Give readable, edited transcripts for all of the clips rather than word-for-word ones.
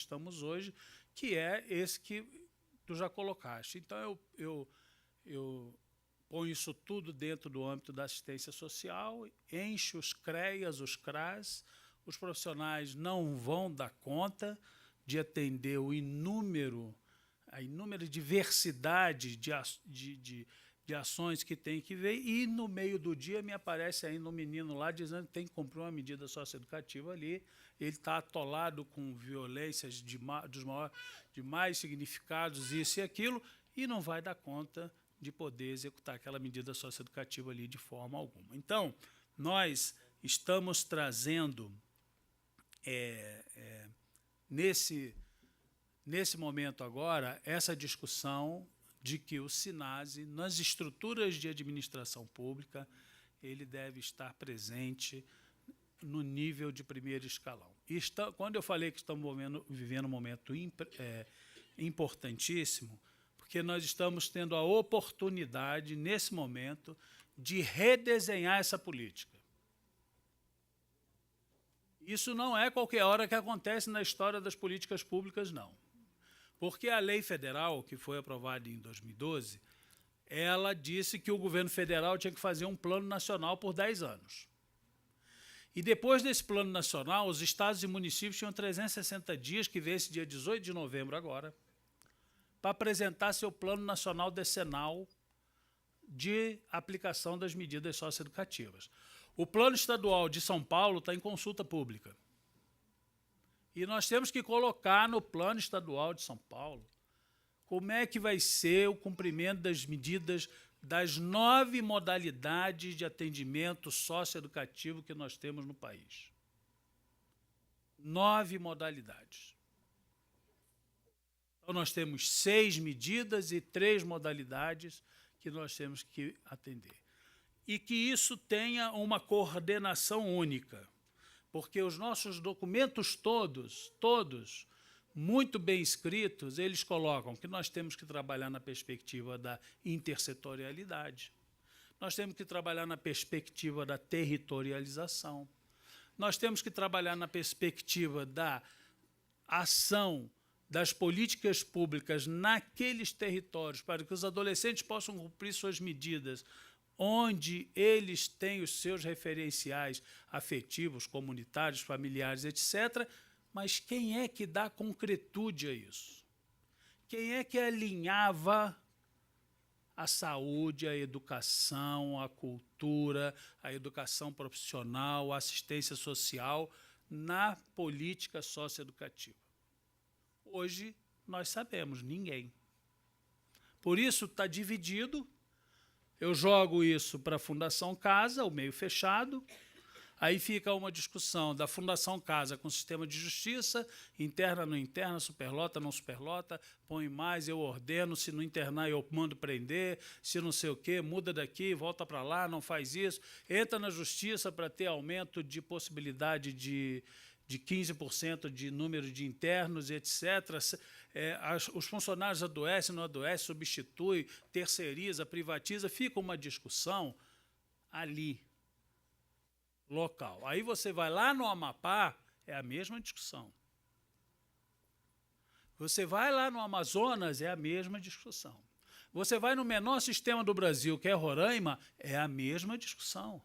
estamos hoje, que é esse que tu já colocaste. Então, eu ponho isso tudo dentro do âmbito da assistência social, enche os CREAs, os CRAS, os profissionais não vão dar conta de atender a inúmera diversidade de ações que tem que ver, e no meio do dia me aparece ainda um menino lá dizendo que tem que cumprir uma medida socioeducativa ali, ele está atolado com violências de mais significados, isso e aquilo, e não vai dar conta de poder executar aquela medida socioeducativa ali de forma alguma. Então, nós estamos trazendo, nesse momento agora, essa discussão de que o SINASE, nas estruturas de administração pública, ele deve estar presente no nível de primeiro escalão. Quando eu falei que estamos vivendo um momento importantíssimo, porque nós estamos tendo a oportunidade, nesse momento, de redesenhar essa política. Isso não é qualquer hora que acontece na história das políticas públicas, não. Porque a lei federal, que foi aprovada em 2012, ela disse que o governo federal tinha que fazer um plano nacional por 10 anos. E depois desse plano nacional, os estados e municípios tinham 360 dias, que vence dia 18 de novembro agora, para apresentar seu plano nacional decenal de aplicação das medidas socioeducativas. O plano estadual de São Paulo está em consulta pública. E nós temos que colocar no plano estadual de São Paulo como é que vai ser o cumprimento das medidas das 9 modalidades de atendimento socioeducativo que nós temos no país. 9 modalidades. Então, nós temos 6 medidas e 3 modalidades que nós temos que atender. E que isso tenha uma coordenação única, porque os nossos documentos todos, muito bem escritos, eles colocam que nós temos que trabalhar na perspectiva da intersetorialidade, nós temos que trabalhar na perspectiva da territorialização, nós temos que trabalhar na perspectiva da ação das políticas públicas naqueles territórios para que os adolescentes possam cumprir suas medidas onde eles têm os seus referenciais afetivos, comunitários, familiares, etc., mas quem é que dá concretude a isso? Quem é que alinhava a saúde, a educação, a cultura, a educação profissional, a assistência social na política socioeducativa? Hoje, nós sabemos, ninguém. Por isso, está dividido. Eu jogo isso para a Fundação Casa, o meio fechado, aí fica uma discussão da Fundação Casa com o sistema de justiça, interna, não interna, superlota, não superlota, põe mais, eu ordeno, se não internar eu mando prender, se não sei o quê, muda daqui, volta para lá, não faz isso, entra na justiça para ter aumento de possibilidade de 15% de número de internos, etc. Os funcionários adoecem, não adoecem, substitui, terceiriza, privatiza, fica uma discussão ali, local. Aí você vai lá no Amapá, é a mesma discussão. Você vai lá no Amazonas, é a mesma discussão. Você vai no menor sistema do Brasil, que é Roraima, é a mesma discussão.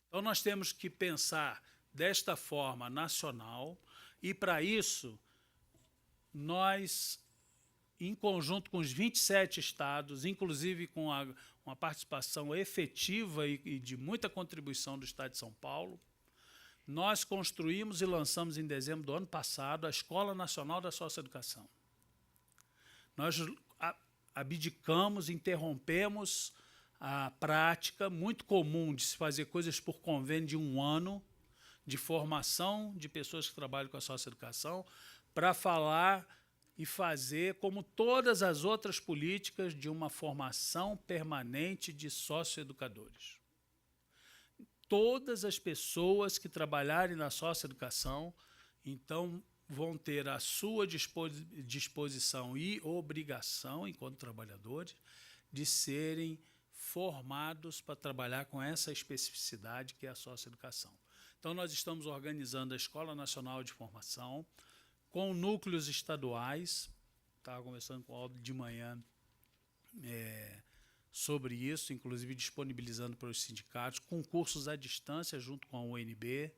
Então, nós temos que pensar desta forma nacional, e, para isso, nós, em conjunto com os 27 estados, inclusive com uma participação efetiva e de muita contribuição do Estado de São Paulo, nós construímos e lançamos em dezembro do ano passado a Escola Nacional da Socioeducação. Nós abdicamos, interrompemos a prática muito comum de se fazer coisas por convênio de 1 ano, de formação de pessoas que trabalham com a socioeducação, para falar e fazer, como todas as outras políticas, de uma formação permanente de socioeducadores. Todas as pessoas que trabalharem na socioeducação, então, vão ter a sua disposição e obrigação, enquanto trabalhadores, de serem formados para trabalhar com essa especificidade que é a socioeducação. Então, nós estamos organizando a Escola Nacional de Formação com núcleos estaduais. Estava conversando com o Aldo de manhã sobre isso, inclusive disponibilizando para os sindicatos, com cursos à distância junto com a UNB,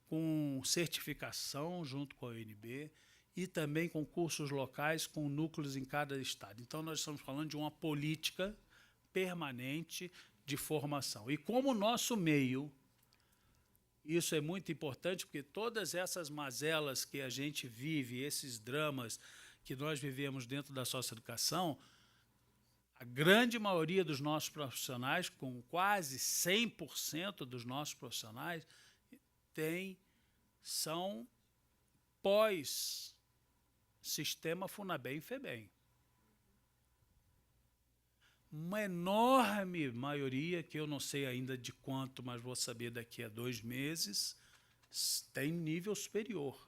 com certificação junto com a UNB e também com cursos locais com núcleos em cada estado. Então, nós estamos falando de uma política permanente de formação. E como o nosso meio, isso é muito importante, porque todas essas mazelas que a gente vive, esses dramas que nós vivemos dentro da socioeducação, a grande maioria dos nossos profissionais, com quase 100% dos nossos profissionais, são pós-sistema FUNABEM e FEBEM. Uma enorme maioria, que eu não sei ainda de quanto, mas vou saber daqui a 2 meses, tem nível superior.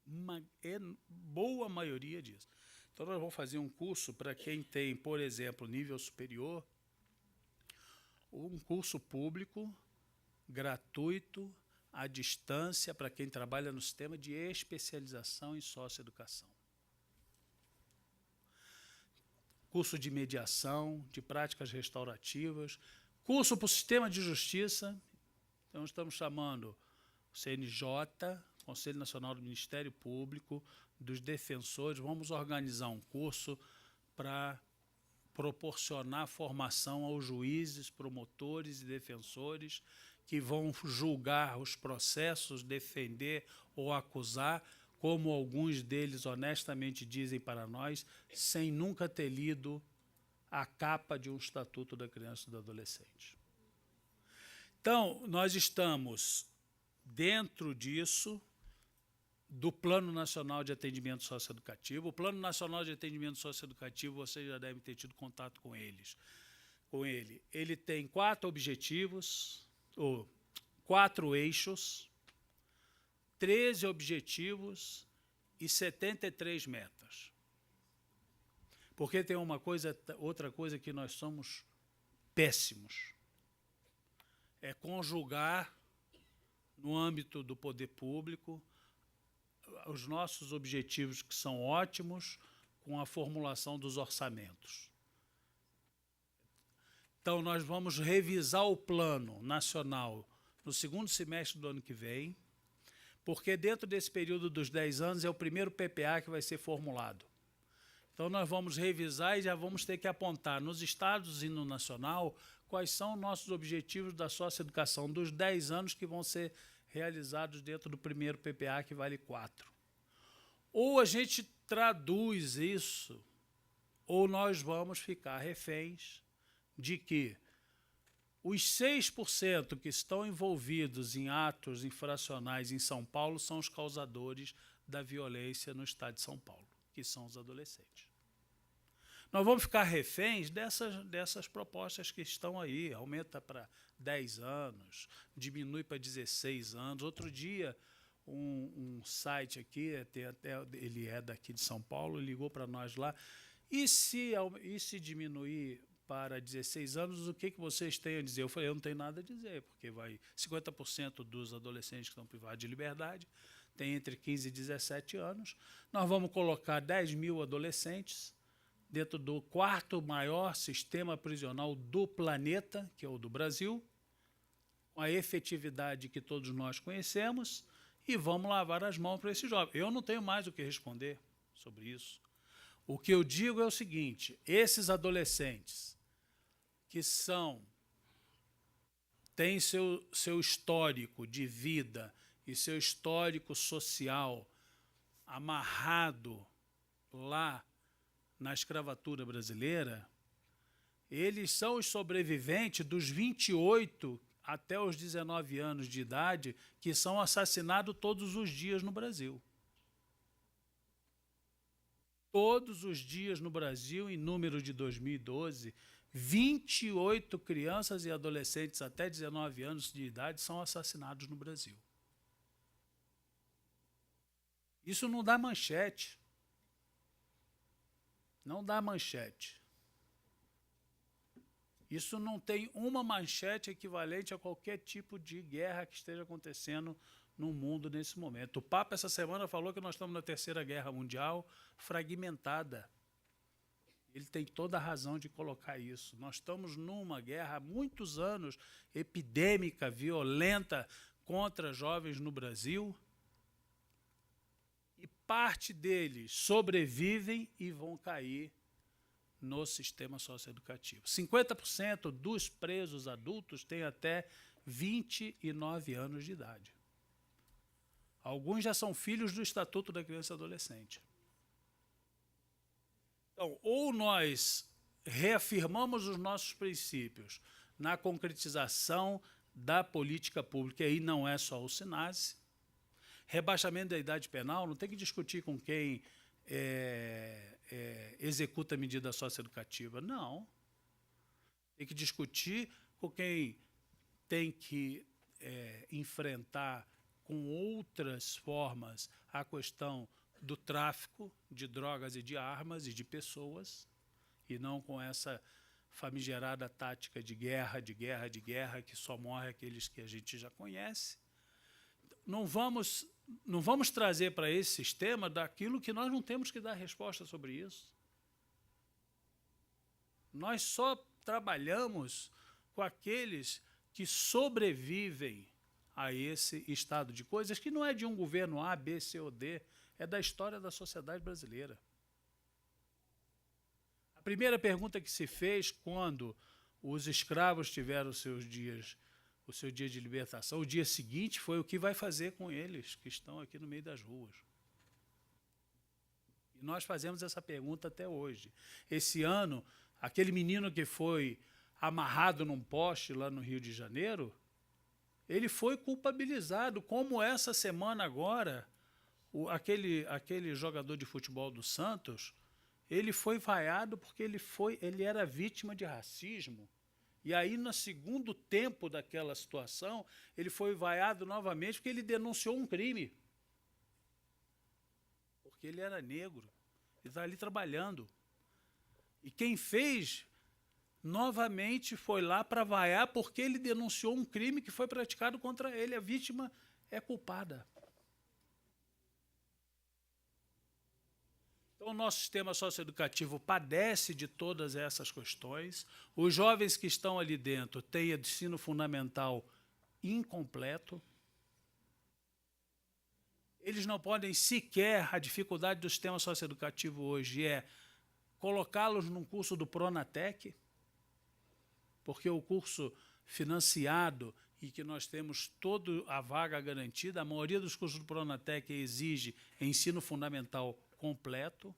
Uma boa maioria disso. Então, nós vamos fazer um curso para quem tem, por exemplo, nível superior, um curso público, gratuito, à distância, para quem trabalha no sistema de especialização em socioeducação. Curso de mediação, de práticas restaurativas, curso para o sistema de justiça. Então, estamos chamando o CNJ, Conselho Nacional do Ministério Público, dos defensores. Vamos organizar um curso para proporcionar formação aos juízes, promotores e defensores que vão julgar os processos, defender ou acusar, como alguns deles honestamente dizem para nós, sem nunca ter lido a capa de um Estatuto da Criança e do Adolescente. Então, nós estamos dentro disso, do Plano Nacional de Atendimento Socioeducativo. O Plano Nacional de Atendimento Socioeducativo, vocês já devem ter tido contato com ele. Ele tem 4 objetivos, ou 4 eixos, 13 objetivos e 73 metas. Porque tem outra coisa que nós somos péssimos. É conjugar, no âmbito do poder público, os nossos objetivos, que são ótimos, com a formulação dos orçamentos. Então, nós vamos revisar o plano nacional no 2º semestre do ano que vem, porque dentro desse período dos 10 anos é o primeiro PPA que vai ser formulado. Então, nós vamos revisar e já vamos ter que apontar nos estados e no nacional quais são nossos objetivos da socioeducação dos 10 anos que vão ser realizados dentro do primeiro PPA, que vale 4. Ou a gente traduz isso, ou nós vamos ficar reféns de que os 6% que estão envolvidos em atos infracionais em São Paulo são os causadores da violência no estado de São Paulo, que são os adolescentes. Nós vamos ficar reféns dessas propostas que estão aí. Aumenta para 10 anos, diminui para 16 anos. Outro dia, um site aqui, ele é daqui de São Paulo, ligou para nós lá. E se diminuir para 16 anos, o que vocês têm a dizer? Eu falei, eu não tenho nada a dizer, porque 50% dos adolescentes que estão privados de liberdade têm entre 15 e 17 anos. Nós vamos colocar 10 mil adolescentes dentro do 4º maior sistema prisional do planeta, que é o do Brasil, com a efetividade que todos nós conhecemos, e vamos lavar as mãos para esses jovens. Eu não tenho mais o que responder sobre isso. O que eu digo é o seguinte: esses adolescentes que têm seu histórico de vida e seu histórico social amarrado lá na escravatura brasileira, eles são os sobreviventes dos 28 até os 19 anos de idade que são assassinados todos os dias no Brasil. Todos os dias no Brasil, em número de 2012, 28 crianças e adolescentes até 19 anos de idade são assassinados no Brasil. Isso não dá manchete. Não dá manchete. Isso não tem uma manchete equivalente a qualquer tipo de guerra que esteja acontecendo no mundo nesse momento. O Papa, essa semana, falou que nós estamos na Terceira Guerra Mundial fragmentada. Ele tem toda a razão de colocar isso. Nós estamos numa guerra há muitos anos, epidêmica, violenta, contra jovens no Brasil. E parte deles sobrevivem e vão cair no sistema socioeducativo. 50% dos presos adultos têm até 29 anos de idade. Alguns já são filhos do Estatuto da Criança e Adolescente. Então, ou nós reafirmamos os nossos princípios na concretização da política pública, e aí não é só o SINASE, rebaixamento da idade penal, não tem que discutir com quem executa a medida socioeducativa, não. Tem que discutir com quem tem que enfrentar com outras formas a questão do tráfico de drogas e de armas e de pessoas, e não com essa famigerada tática de guerra, que só morre aqueles que a gente já conhece. Não vamos trazer para esse sistema daquilo que nós não temos que dar resposta sobre isso. Nós só trabalhamos com aqueles que sobrevivem a esse estado de coisas, que não é de um governo A, B, C ou D, é da história da sociedade brasileira. A primeira pergunta que se fez quando os escravos tiveram o seu dia de libertação, o dia seguinte foi: o que vai fazer com eles que estão aqui no meio das ruas? E nós fazemos essa pergunta até hoje. Esse ano, aquele menino que foi amarrado num poste lá no Rio de Janeiro, ele foi culpabilizado, como essa semana agora, aquele jogador de futebol do Santos, ele foi vaiado porque ele era vítima de racismo. E aí, no segundo tempo daquela situação, ele foi vaiado novamente porque ele denunciou um crime. Porque ele era negro. Ele estava ali trabalhando. E quem fez, novamente, foi lá para vaiar porque ele denunciou um crime que foi praticado contra ele. A vítima é culpada. Então, o nosso sistema socioeducativo padece de todas essas questões. Os jovens que estão ali dentro têm ensino fundamental incompleto. Eles não podem sequer, a dificuldade do sistema socioeducativo hoje é colocá-los num curso do Pronatec, porque o curso financiado e que nós temos toda a vaga garantida, a maioria dos cursos do Pronatec exige ensino fundamental completo.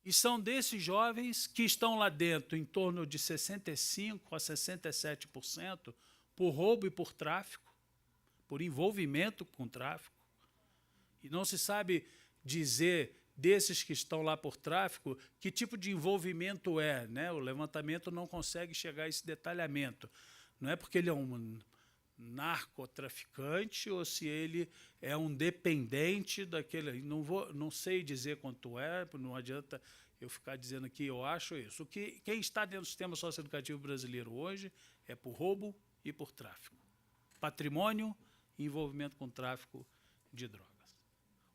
E são desses jovens que estão lá dentro, em torno de 65% a 67%, por roubo e por tráfico, por envolvimento com tráfico. E não se sabe dizer desses que estão lá por tráfico que tipo de envolvimento é, né? O levantamento não consegue chegar a esse detalhamento. Não é porque ele é um narcotraficante ou se ele é um dependente daquele. Não sei dizer quanto é, não adianta eu ficar dizendo aqui, eu acho isso. Quem está dentro do sistema socioeducativo brasileiro hoje é por roubo e por tráfico. Patrimônio e envolvimento com tráfico de drogas.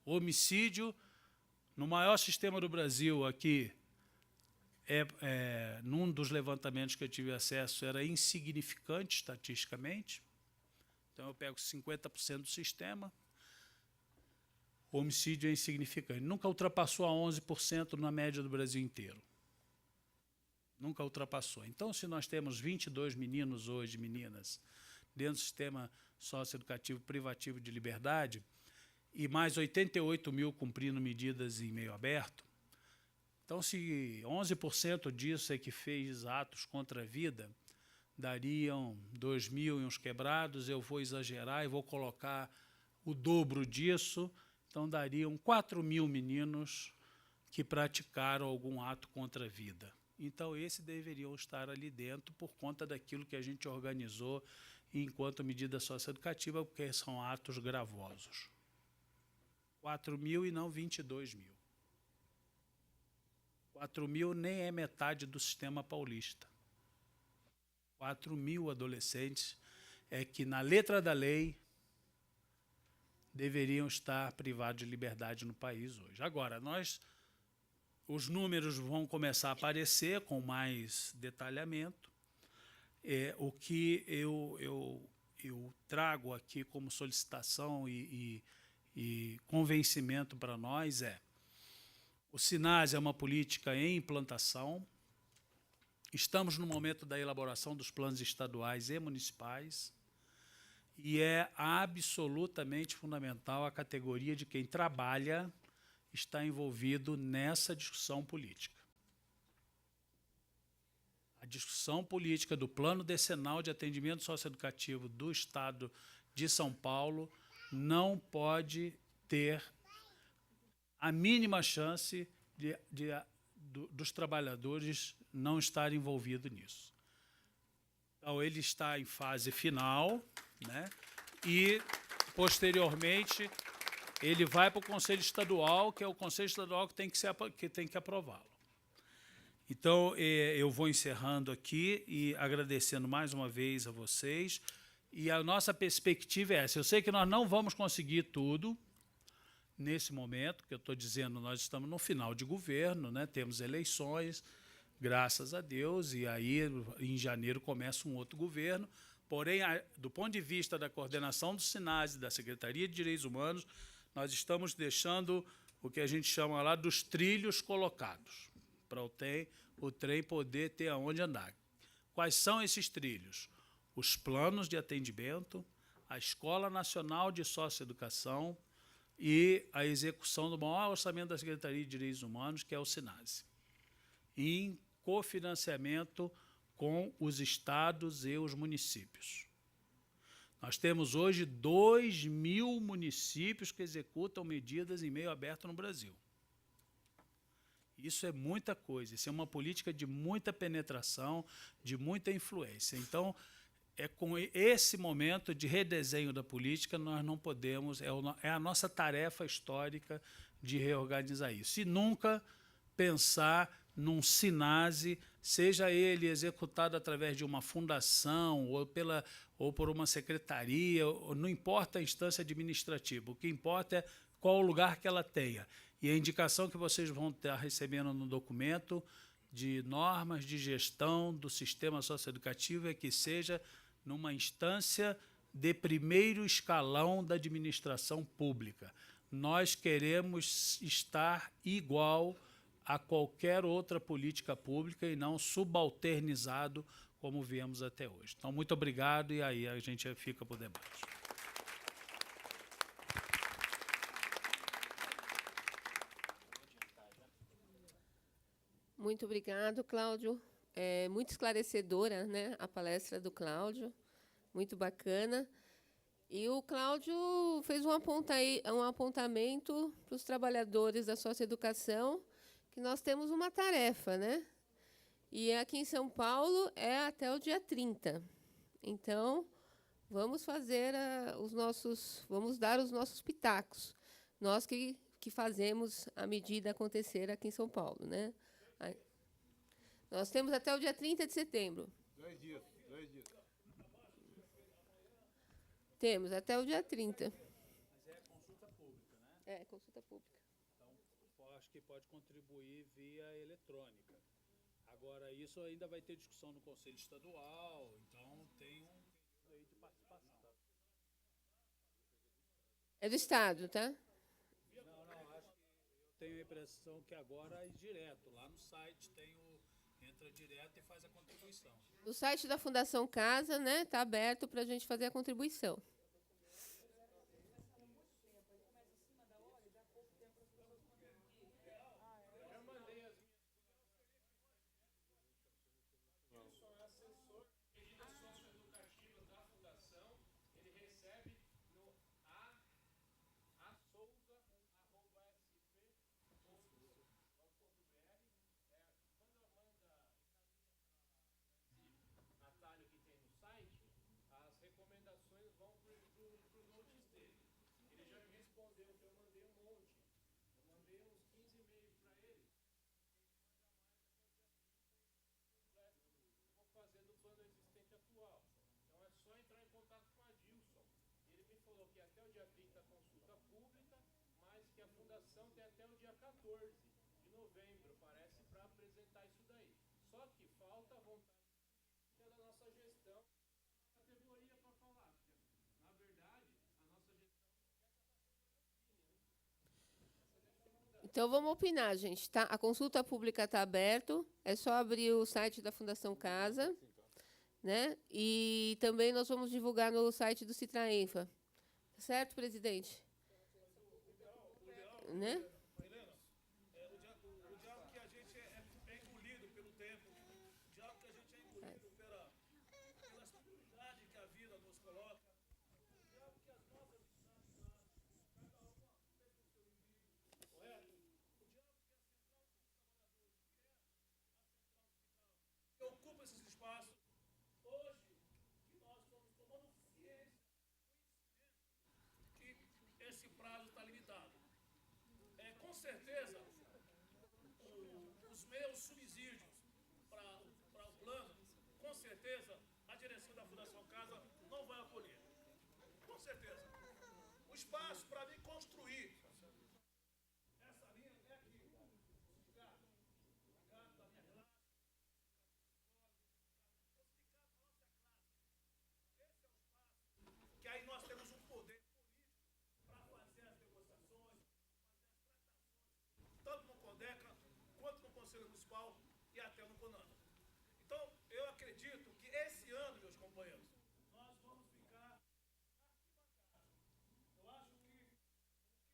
Homicídio, no maior sistema do Brasil aqui, num dos levantamentos que eu tive acesso, era insignificante estatisticamente. Então, eu pego 50% do sistema, o homicídio é insignificante. Nunca ultrapassou a 11% na média do Brasil inteiro. Nunca ultrapassou. Então, se nós temos 22 meninos hoje, meninas, dentro do sistema socioeducativo privativo de liberdade, e mais 88 mil cumprindo medidas em meio aberto, então, se 11% disso é que fez atos contra a vida, dariam 2 mil e uns quebrados, eu vou exagerar e vou colocar o dobro disso, então dariam 4 mil meninos que praticaram algum ato contra a vida. Então, esses deveriam estar ali dentro por conta daquilo que a gente organizou enquanto medida socioeducativa, porque são atos gravosos. 4 mil e não 22 mil. 4 mil nem é metade do sistema paulista. 4 mil adolescentes é que, na letra da lei, deveriam estar privados de liberdade no país hoje. Agora, os números vão começar a aparecer com mais detalhamento. O que eu trago aqui como solicitação e convencimento para nós o SINASE é uma política em implantação. Estamos no momento da elaboração dos planos estaduais e municipais e é absolutamente fundamental a categoria de quem trabalha estar envolvido nessa discussão política. A discussão política do Plano Decenal de Atendimento Socioeducativo do Estado de São Paulo não pode ter a mínima chance dos trabalhadores não estarem envolvidos nisso. Então, ele está em fase final, né? E, posteriormente, ele vai para o Conselho Estadual, que é o Conselho Estadual que tem que aprová-lo. Então, eu vou encerrando aqui e agradecendo mais uma vez a vocês. E a nossa perspectiva é essa. Eu sei que nós não vamos conseguir tudo nesse momento, que eu estou dizendo, nós estamos no final de governo, né? Temos eleições, graças a Deus, e aí em janeiro começa um outro governo. Porém, do ponto de vista da coordenação do SINASE, da Secretaria de Direitos Humanos, nós estamos deixando o que a gente chama lá dos trilhos colocados, para o trem poder ter aonde andar. Quais são esses trilhos? Os planos de atendimento, a Escola Nacional de Socioeducação e a execução do maior orçamento da Secretaria de Direitos Humanos, que é o SINASE, em cofinanciamento com os estados e os municípios. Nós temos hoje 2.000 municípios que executam medidas em meio aberto no Brasil. Isso é muita coisa, isso é uma política de muita penetração, de muita influência. Então, com esse momento de redesenho da política, nós não podemos, é a nossa tarefa histórica de reorganizar isso. E nunca pensar num SINASE, seja ele executado através de uma fundação ou por uma secretaria, não importa a instância administrativa, o que importa é qual o lugar que ela tenha. E a indicação que vocês vão estar recebendo no documento de normas de gestão do sistema socioeducativo é que seja numa instância de primeiro escalão da administração pública. Nós queremos estar igual a qualquer outra política pública e não subalternizado como viemos até hoje. Então, muito obrigado e aí a gente fica para o debate. Muito obrigado, Cláudio. É muito esclarecedora, né, a palestra do Cláudio, muito bacana. E o Cláudio fez um apontamento para os trabalhadores da socioeducação, que nós temos uma tarefa, né? E aqui em São Paulo é até o dia 30. Então, vamos fazer vamos dar os nossos pitacos. Nós que fazemos a medida acontecer aqui em São Paulo, né? Nós temos até o dia 30 de setembro. 2 dias. Temos até o dia 30. Mas é consulta pública, né? É, consulta pública. Então, acho que pode contribuir via eletrônica. Agora, isso ainda vai ter discussão no Conselho Estadual, então tem um período aí de participação. É do Estado, tá? Não, acho que eu tenho a impressão que agora é direto. Lá no site entra direto e faz a contribuição. O site da Fundação Casa, né, está aberto para a gente fazer a contribuição. Então é só entrar em contato com a Dilson. Ele me falou que até o dia 30 a consulta ter até o dia 14 de novembro, parece, para apresentar isso daí. Só que falta a vontade da nossa gestão, categoria para falar, porque, na verdade, a nossa gestão. Então vamos opinar, gente. Tá? A consulta pública está aberta. É só abrir o site da Fundação Casa, né? E também nós vamos divulgar no site do Citraenfa. Certo, presidente? Né? O diabo que a gente é engolido pelo tempo, o diabo que a gente é engolido pelas dificuldades que a vida nos coloca, o diabo que as nossas correto? O diabo que ocupa esses espaços, hoje que nós estamos tomando ciência que esse prazo está limitado. Com certeza, os meus subsídios para o plano, com certeza, a direção da Fundação Casa não vai acolher. Com certeza. O espaço para mim construir essa linha é aqui. Gato da minha classe. Que aí nós temos um poder político para fazer as negociações, tanto no CONDECA, quanto no Conselho Municipal e até no CONANA. Então, eu acredito que esse ano, meus companheiros, nós vamos ficar arquibancados. Eu acho que o que nós ganhamos nesse evento, parabenizo de novo a minha irmã,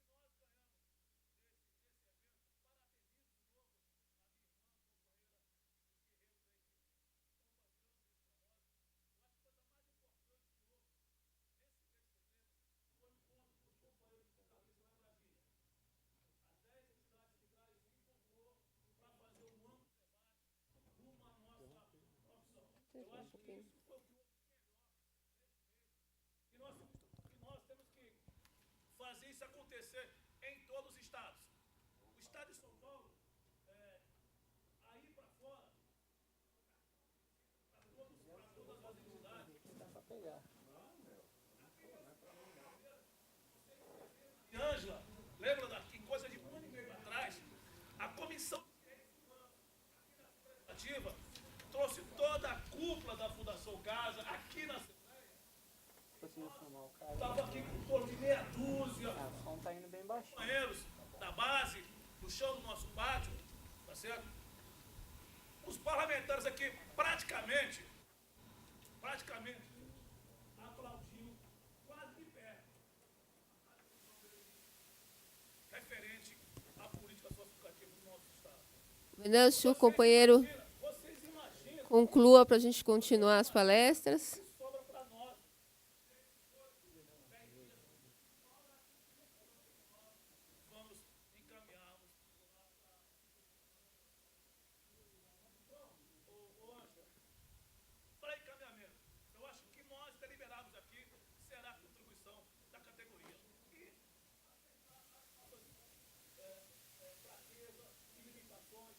companheira dos guerreiros aí, combatendo esse negócio. Eu acho que foi da mais importante que houve. Esse evento, quando a Comissão Paulista de Trabalho se convocou para fazer um amplo debate rumo à nossa profissão. Eu acho que isso foi o que houve de melhor nesse mês. E nós temos que fazer isso acontecer em todos os estados. O estado de São Paulo, aí para fora, para todas as entidades. Dá pra pegar. E Ângela, lembra daqui, coisa de um ano e meio atrás, a comissão legislativa trouxe toda a cúpula da Fundação Casa aqui na Assembleia. Conseguiu filmar o cara. Estava aqui com um torno de meia dúzia, Ah, o som tá indo bem baixinho. companheiros da base, do chão do nosso pátio, tá certo? Os parlamentares aqui praticamente aplaudiam quase de pé referente à política socioeducativa do nosso estado. Venâncio, companheiro, Vocês imaginam conclua para a gente continuar as palestras. que sobra para nós? Vamos encaminharmos para encaminhamento. Eu acho que nós deliberarmos aqui será a contribuição da categoria. E fraqueza e limitações.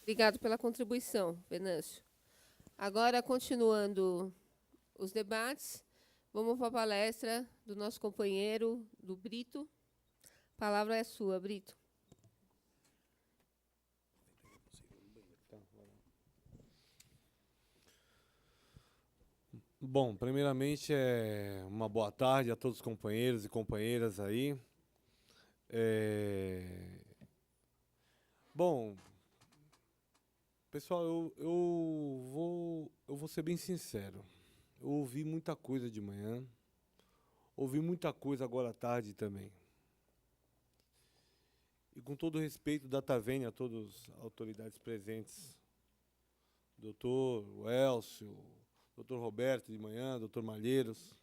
Obrigado pela contribuição, Venâncio. Agora, continuando os debates, vamos para a palestra do nosso companheiro, do Brito. A palavra é sua, Brito. Bom, primeiramente, uma boa tarde a todos os companheiros e companheiras aí. Bom, pessoal, eu vou ser bem sincero. Eu ouvi muita coisa de manhã, ouvi muita coisa agora à tarde também. E com todo o respeito da Tavênia a todas as autoridades presentes, doutor Elcio, doutor Roberto de manhã, doutor Malheiros.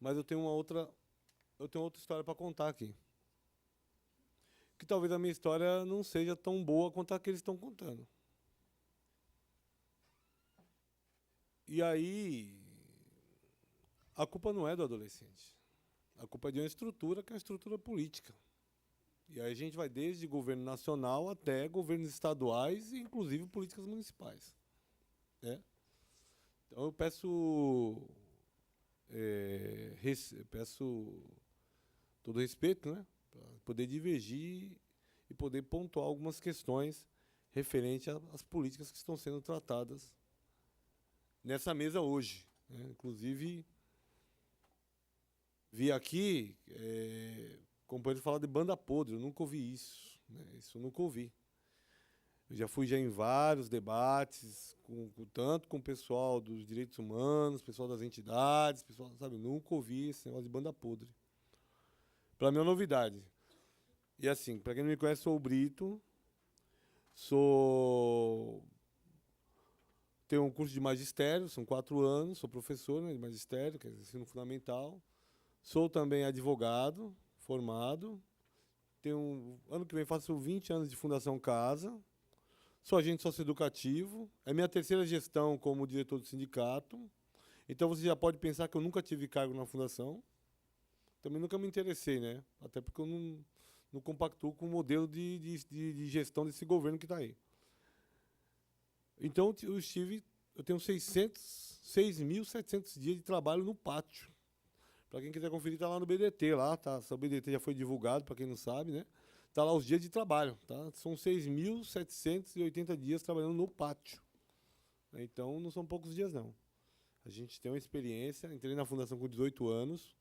Mas eu tenho outra história para contar aqui. Que talvez a minha história não seja tão boa quanto a que eles estão contando. E aí, a culpa não é do adolescente. A culpa é de uma estrutura que é a estrutura política. E aí a gente vai desde governo nacional até governos estaduais e, inclusive, políticas municipais. Né? Então, eu peço todo respeito, né? Para poder divergir e poder pontuar algumas questões referentes às políticas que estão sendo tratadas nessa mesa hoje, né? Inclusive, vi aqui companheiro falar de banda podre, eu nunca ouvi isso, né? Isso eu nunca ouvi. Eu já fui em vários debates, tanto com o pessoal dos direitos humanos, pessoal das entidades, pessoal, sabe, nunca ouvi esse negócio de banda podre. Para mim é uma novidade. E assim, para quem não me conhece, sou o Brito, tenho um curso de magistério, são 4 anos, sou professor, né, de magistério, que é ensino fundamental. Sou também advogado, formado. Ano que vem faço 20 anos de Fundação Casa. Sou agente socioeducativo. É minha 3ª gestão como diretor do sindicato. Então você já pode pensar que eu nunca tive cargo na fundação. Também nunca me interessei, né? Até porque eu não compactuo com o modelo de gestão desse governo que está aí. Então eu tenho 6.700 dias de trabalho no pátio. Para quem quiser conferir, está lá no BDT, lá, tá? O BDT já foi divulgado, para quem não sabe, né? Está lá os dias de trabalho, tá? São 6.780 dias trabalhando no pátio. Então, não são poucos dias, não. A gente tem uma experiência, entrei na fundação com 18 anos,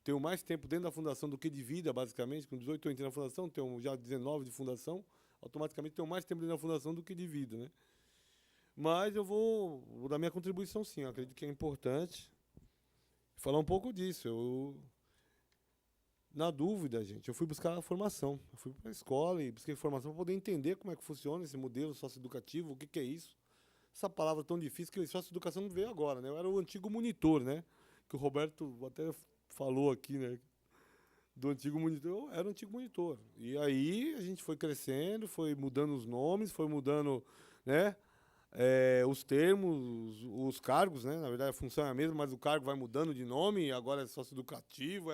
tenho mais tempo dentro da fundação do que de vida, basicamente. Com 18 eu entrei na fundação, tenho já 19 de fundação, automaticamente tenho mais tempo dentro da fundação do que de vida, né? Mas eu vou dar minha contribuição, sim. Eu acredito que é importante falar um pouco disso. Na dúvida, gente, eu fui buscar a formação. Eu fui para a escola e busquei formação para poder entender como é que funciona esse modelo socioeducativo, o que é isso. Essa palavra tão difícil, que socioeducação não veio agora, né? Eu era o antigo monitor, né? Que o Roberto até falou aqui, né? Do antigo monitor, eu era o antigo monitor. E aí a gente foi crescendo, foi mudando os nomes, foi mudando, né? Os termos, os cargos, né? Na verdade a função é a mesma, mas o cargo vai mudando de nome, agora é socioeducativo.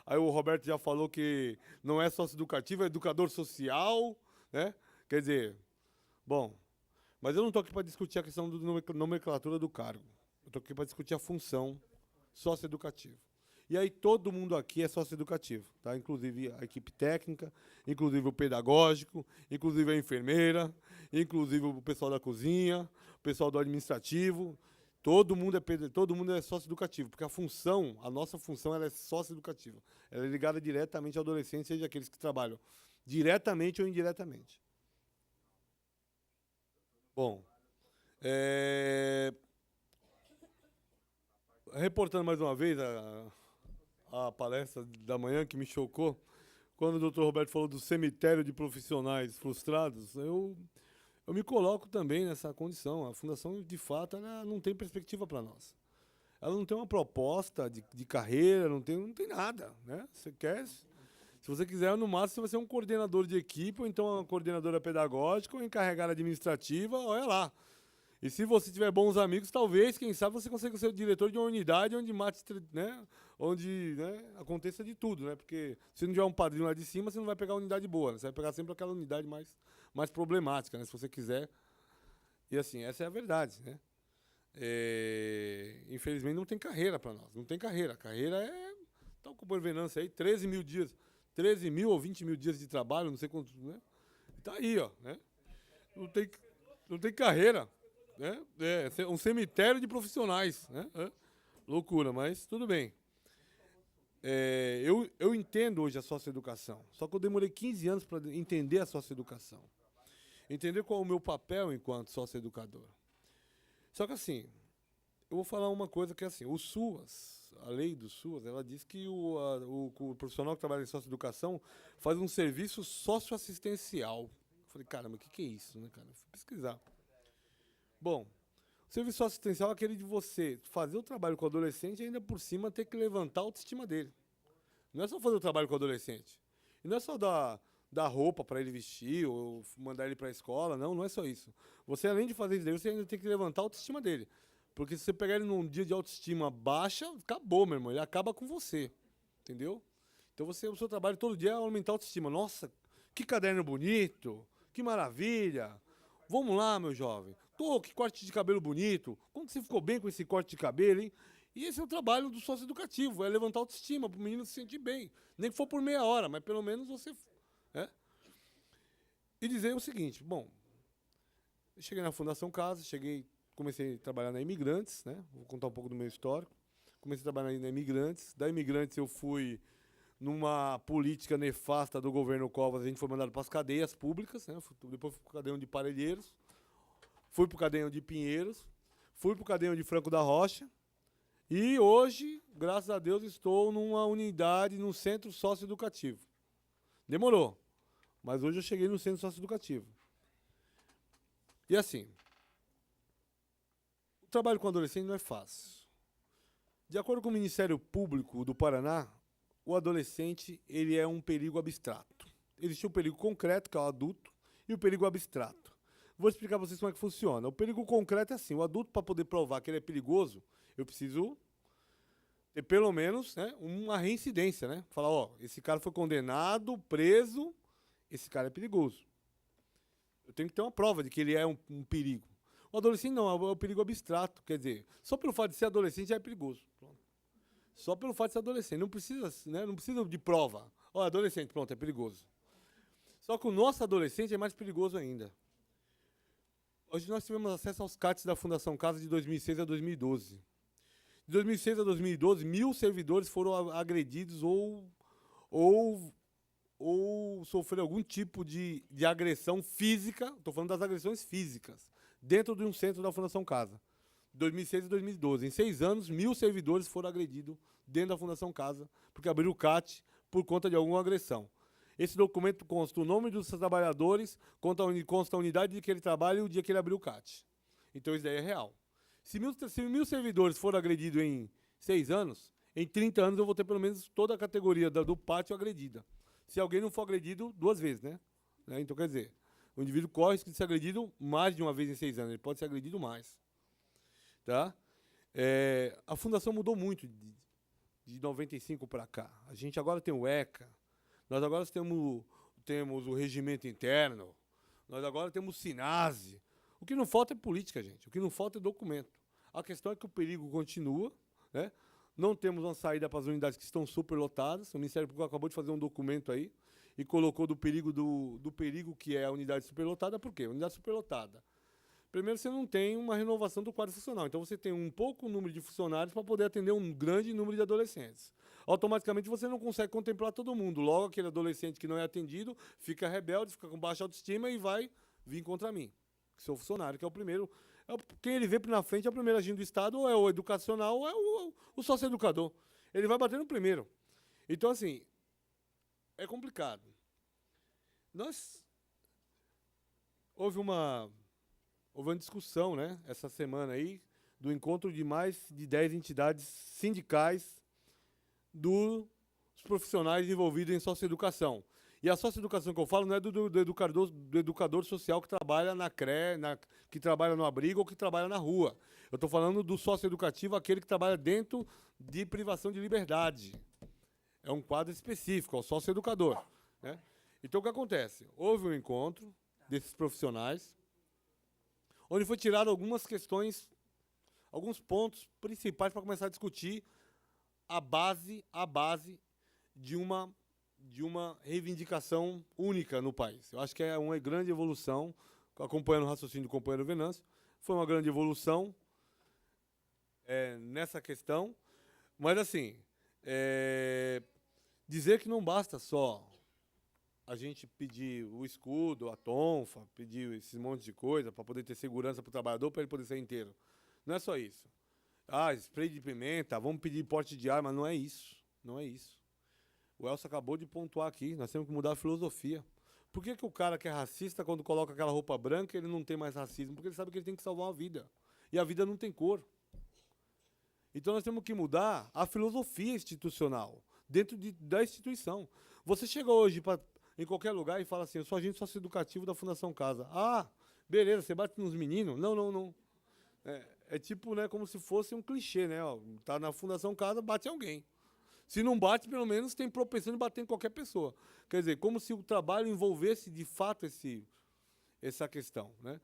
Aí o Roberto já falou que não é socioeducativo, é educador social, né? Quer dizer, bom, mas eu não estou aqui para discutir a questão da nomenclatura do cargo. Eu estou aqui para discutir a função socioeducativa. E aí todo mundo aqui é socioeducativo, tá? Inclusive a equipe técnica, inclusive o pedagógico, inclusive a enfermeira, inclusive o pessoal da cozinha, o pessoal do administrativo. Todo mundo é socioeducativo, porque a nossa função ela é socioeducativa. Ela é ligada diretamente ao adolescente, seja aqueles que trabalham diretamente ou indiretamente. Bom, reportando mais uma vez a palestra da manhã, que me chocou, quando o doutor Roberto falou do cemitério de profissionais frustrados, eu me coloco também nessa condição. A fundação, de fato, ela não tem perspectiva para nós. Ela não tem uma proposta de carreira, não tem nada, né? Se você quiser, no máximo, você vai ser um coordenador de equipe, ou então uma coordenadora pedagógica, ou encarregada administrativa, olha lá. E se você tiver bons amigos, talvez, quem sabe, você consiga ser o diretor de uma unidade onde aconteça de tudo, né? Porque se não tiver um padrinho lá de cima, você não vai pegar a unidade boa, né? Você vai pegar sempre aquela unidade mais problemática, né? Se você quiser. E assim, essa é a verdade, né? Infelizmente não tem carreira para nós. Não tem carreira. A carreira tá com venâncio aí, 13 mil dias. 13 mil ou 20 mil dias de trabalho, não sei quantos, né? Tá aí, ó, né? Não tem carreira. Né? É um cemitério de profissionais, né? Loucura, mas tudo bem. Eu entendo hoje a socioeducação, só que eu demorei 15 anos para entender a socioeducação. Entender qual é o meu papel enquanto socioeducador. Só que assim, eu vou falar uma coisa que é assim, o SUAS, a lei do SUAS, ela diz que o profissional que trabalha em socioeducação faz um serviço socioassistencial. Eu falei, caramba, o que é isso, né, cara? Eu fui pesquisar. Bom, o serviço assistencial é aquele de você fazer o trabalho com o adolescente e ainda por cima ter que levantar a autoestima dele. Não é só fazer o trabalho com o adolescente. E não é só dar roupa para ele vestir ou mandar ele para a escola. Não é só isso. Você, além de fazer isso daí, você ainda tem que levantar a autoestima dele. Porque se você pegar ele num dia de autoestima baixa, acabou, meu irmão. Ele acaba com você. Entendeu? Então o seu trabalho todo dia é aumentar a autoestima. Nossa, que caderno bonito. Que maravilha. Vamos lá, meu jovem. Que corte de cabelo bonito. Como você ficou bem com esse corte de cabelo, hein? E esse é o trabalho do sócio educativo, é levantar a autoestima para o menino se sentir bem. Nem que for por meia hora, mas pelo menos você... Né? E dizer o seguinte, bom, eu cheguei na Fundação Casa, comecei a trabalhar na Imigrantes, né? Vou contar um pouco do meu histórico. Comecei a trabalhar na Imigrantes. Da Imigrantes eu fui numa política nefasta do governo Covas, a gente foi mandado para as cadeias públicas, né? Depois fui para o cadeião de Parelheiros, fui para o cadeião de Pinheiros, fui para o cadeião de Franco da Rocha, e hoje, graças a Deus, estou numa unidade, num centro socioeducativo. Demorou, mas hoje eu cheguei no centro socioeducativo. E assim, o trabalho com adolescente não é fácil. De acordo com o Ministério Público do Paraná, o adolescente ele é um perigo abstrato. Existe um perigo concreto, que é o adulto, e o perigo abstrato. Vou explicar para vocês como é que funciona. O perigo concreto é assim, o adulto, para poder provar que ele é perigoso, eu preciso ter pelo menos, né, uma reincidência, né? Falar, ó, esse cara foi condenado, preso, esse cara é perigoso. Eu tenho que ter uma prova de que ele é um perigo. O adolescente não, é um perigo abstrato, quer dizer, só pelo fato de ser adolescente já é perigoso. Pronto. Só pelo fato de ser adolescente, não precisa, né, não precisa de prova. Ó, adolescente, pronto, é perigoso. Só que o nosso adolescente é mais perigoso ainda. Hoje nós tivemos acesso aos CATs da Fundação Casa de 2006 a 2012. De 2006 a 2012, 1.000 servidores foram agredidos ou sofreram algum tipo de agressão física, estou falando das agressões físicas, dentro de um centro da Fundação Casa. 2006 e 2012. Em 6 anos, 1.000 servidores foram agredidos dentro da Fundação Casa, porque abriram o CAT por conta de alguma agressão. Esse documento consta o nome dos trabalhadores, consta a unidade de que ele trabalha e o dia que ele abriu o CAT. Então isso daí é real. Se 1.000 servidores foram agredidos em 6 anos, em 30 anos eu vou ter pelo menos toda a categoria do pátio agredida. Se alguém não for agredido 2 vezes, né? Então, quer dizer, o indivíduo corre risco de ser agredido mais de uma vez em 6 anos. Ele pode ser agredido mais. Tá? A Fundação mudou muito de 95 para cá. A gente agora tem o ECA, nós agora temos o regimento interno, nós agora temos o SINASE. O que não falta é política, gente. O que não falta é documento. A questão é que o perigo continua, né? Não temos uma saída para as unidades que estão superlotadas. O Ministério Público acabou de fazer um documento aí e colocou do perigo que é a unidade superlotada. Por quê? Unidade superlotada. Primeiro, você não tem uma renovação do quadro funcional. Então, você tem um pouco número de funcionários para poder atender um grande número de adolescentes. Automaticamente, você não consegue contemplar todo mundo. Logo, aquele adolescente que não é atendido fica rebelde, fica com baixa autoestima e vai vir contra mim, que sou funcionário, que é o primeiro. Quem ele vê na frente é o primeiro agente do Estado, ou é o educacional, ou é o sócio-educador. Ele vai bater no primeiro. Então, assim, é complicado. Houve uma discussão, né, essa semana aí, do encontro de mais de 10 entidades sindicais dos profissionais envolvidos em socioeducação. E a socioeducação que eu falo não é do educador social que trabalha na CRE, que trabalha no abrigo ou que trabalha na rua. Eu estou falando do socioeducativo, aquele que trabalha dentro de privação de liberdade. É um quadro específico, é o socioeducador, né? Então, o que acontece? Houve um encontro desses profissionais, onde foi tirado algumas questões, alguns pontos principais para começar a discutir a base de uma reivindicação única no país. Eu acho que é uma grande evolução, acompanhando o raciocínio do companheiro Venâncio, foi uma grande evolução nessa questão, mas assim, dizer que não basta só a gente pedir o escudo, a tonfa, pedir esses montes de coisa para poder ter segurança para o trabalhador, para ele poder ser inteiro. Não é só isso. Spray de pimenta, vamos pedir porte de arma, não é isso. Não é isso. O Elcio acabou de pontuar aqui, nós temos que mudar a filosofia. Por que o cara que é racista, quando coloca aquela roupa branca, ele não tem mais racismo? Porque ele sabe que ele tem que salvar uma vida. E a vida não tem cor. Então nós temos que mudar a filosofia institucional, dentro da instituição. Você chega hoje em qualquer lugar e fala assim, eu sou agente socioeducativo da Fundação Casa. Ah, beleza, você bate nos meninos? Não. É tipo, né, como se fosse um clichê, né? Ó, tá na Fundação Casa, bate alguém. Se não bate, pelo menos tem propensão de bater em qualquer pessoa. Quer dizer, como se o trabalho envolvesse, de fato, essa questão, né?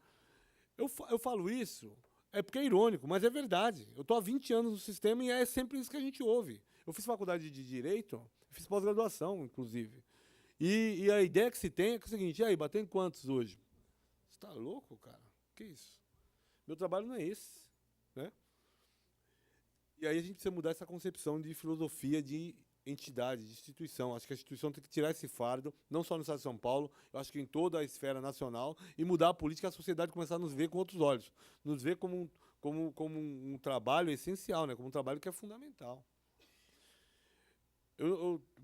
Eu falo isso É porque é irônico, mas é verdade. Eu estou há 20 anos no sistema e é sempre isso que a gente ouve. Eu fiz faculdade de Direito, fiz pós-graduação, inclusive. E a ideia que se tem é, que é o seguinte: e aí, bateu em quantos hoje? Você está louco, cara? Que isso? Meu trabalho não é esse. Né? E aí a gente precisa mudar essa concepção de filosofia de entidade, de instituição. Acho que a instituição tem que tirar esse fardo, não só no Estado de São Paulo, eu acho que em toda a esfera nacional, e mudar a política, a sociedade começar a nos ver com outros olhos. Nos ver como um trabalho essencial, né? Como um trabalho que é fundamental.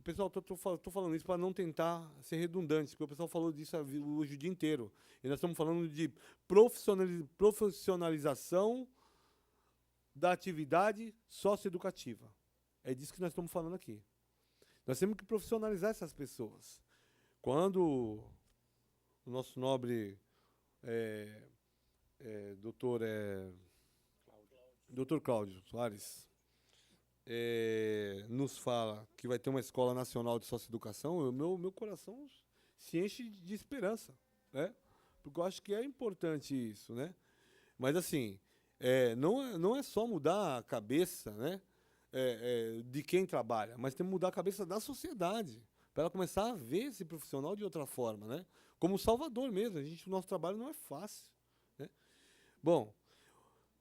Pessoal, estou falando isso para não tentar ser redundante, porque o pessoal falou disso hoje o dia inteiro. E nós estamos falando de profissionalização da atividade socioeducativa. É disso que nós estamos falando aqui. Nós temos que profissionalizar essas pessoas. Quando o nosso nobre doutor Cláudio Soares nos fala que vai ter uma escola nacional de socioeducação, meu coração se enche de esperança, né? Porque eu acho que é importante isso, né? Mas assim, não é só mudar a cabeça, né? De quem trabalha, mas tem que mudar a cabeça da sociedade, para ela começar a ver esse profissional de outra forma, né? Como salvador mesmo. O nosso trabalho não é fácil, né? Bom,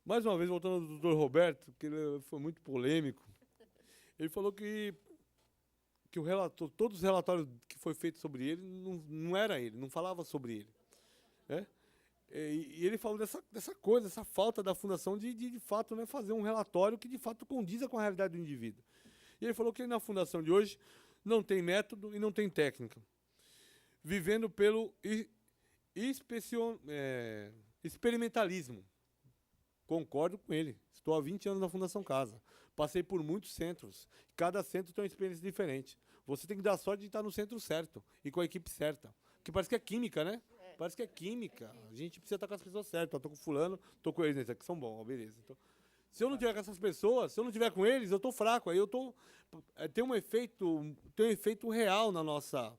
mais uma vez, voltando ao doutor Roberto, que ele foi muito polêmico, ele falou que todos os relatórios que foi feito sobre ele, não era ele, não falava sobre ele, né? E ele falou dessa coisa, dessa falta da fundação de fato, né, fazer um relatório que de fato condiza com a realidade do indivíduo. E ele falou que na fundação de hoje não tem método e não tem técnica, vivendo pelo experimentalismo. Concordo com ele. Estou há 20 anos na Fundação Casa. Passei por muitos centros. Cada centro tem uma experiência diferente. Você tem que dar sorte de estar no centro certo e com a equipe certa. Porque parece que é química, né? Parece que é química. A gente precisa estar com as pessoas certas. Estou com fulano, estou com eles. Esses aqui são bons, beleza. Então, se eu não tiver com essas pessoas, se eu não tiver com eles, eu estou fraco. Aí eu estou... Tem um efeito real na nossa